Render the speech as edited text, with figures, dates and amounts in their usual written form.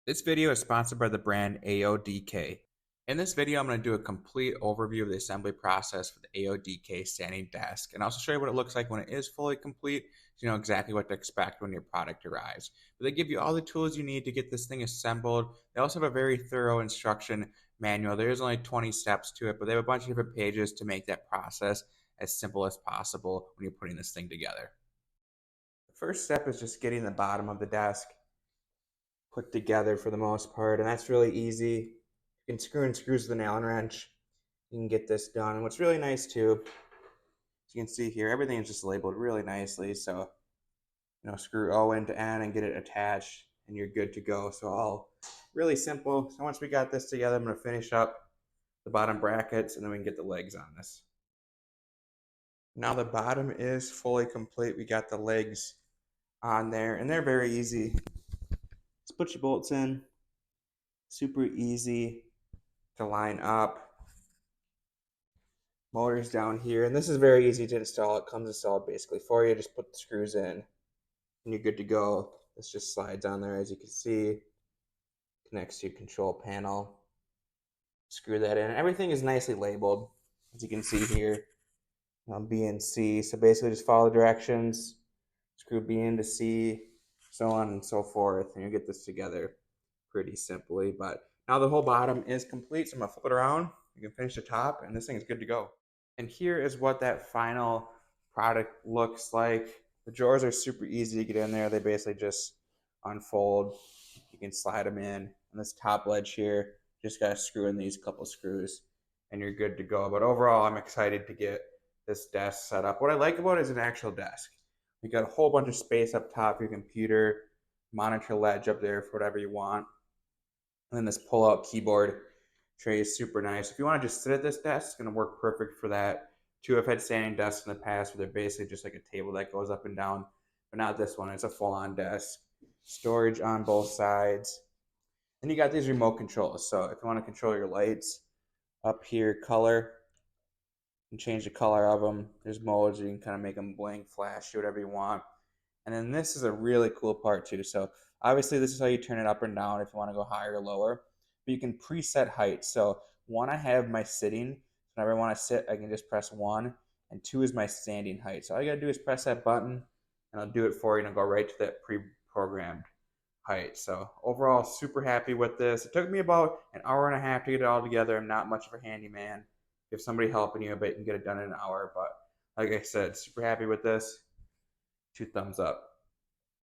This video is sponsored by the brand AODK. In this video, I'm going to do a complete overview of the assembly process for the AODK Standing Desk and also show you what it looks like when it is fully complete so you know exactly what to expect when your product arrives. But they give you all the tools you need to get this thing assembled. They also have a very thorough instruction manual. There's only 20 steps to it, but they have a bunch of different pages to make that process as simple as possible when you're putting this thing together. The first step is just getting the bottom of the desk put together for the most part, and that's really easy. You can screw in screws with an Allen wrench. You can get this done. And what's really nice too, as you can see here, everything is just labeled really nicely. So, screw O into N and get it attached, and you're good to go. So all really simple. So once we got this together, I'm going to finish up the bottom brackets, and then we can get the legs on this. Now the bottom is fully complete. We got the legs on there, and they're very easy. Just put your bolts in. Super easy to line up. Motors down here, and this is very easy to install. It comes installed basically for you. Just put the screws in and you're good to go. This just slides on there, as you can see, connects to your control panel. Screw that in. Everything is nicely labeled, as you can see here, B and C. So basically just follow the directions, screw B into C, so on and so forth, and you get this together pretty simply. But now the whole bottom is complete, so I'm gonna flip it around. You can finish the top, and this thing is good to go. And here is what that final product looks like. The drawers are super easy to get in there. They basically just unfold. You can slide them in. And this top ledge here, just got to screw in these couple screws and you're good to go. But overall, I'm excited to get this desk set up. What I like about it is an actual desk. You got a whole bunch of space up top for your computer, monitor ledge up there for whatever you want. And then this pull-out keyboard tray is super nice. If you want to just sit at this desk, it's going to work perfect for that. Too, I've had standing desks in the past where they're basically just like a table that goes up and down, but not this one. It's a full-on desk. Storage on both sides. And you got these remote controls. So if you want to control your lights, up here, color, and change the color of them. There's modes. You can kind of make them blink, flash, do whatever you want. And then this is a really cool part too. So obviously this is how you turn it up and down if you want to go higher or lower. But you can preset height. So one, I have my sitting. Whenever I want to sit, I can just press 1. And 2 is my standing height. So all you got to do is press that button and I'll do it for you and I'll go right to that pre-programmed height. So overall, super happy with this. It took me about an hour and a half to get it all together. I'm not much of a handyman. If somebody helping you, I bet you can get it done in an hour. But like I said, super happy with this. 2 thumbs up.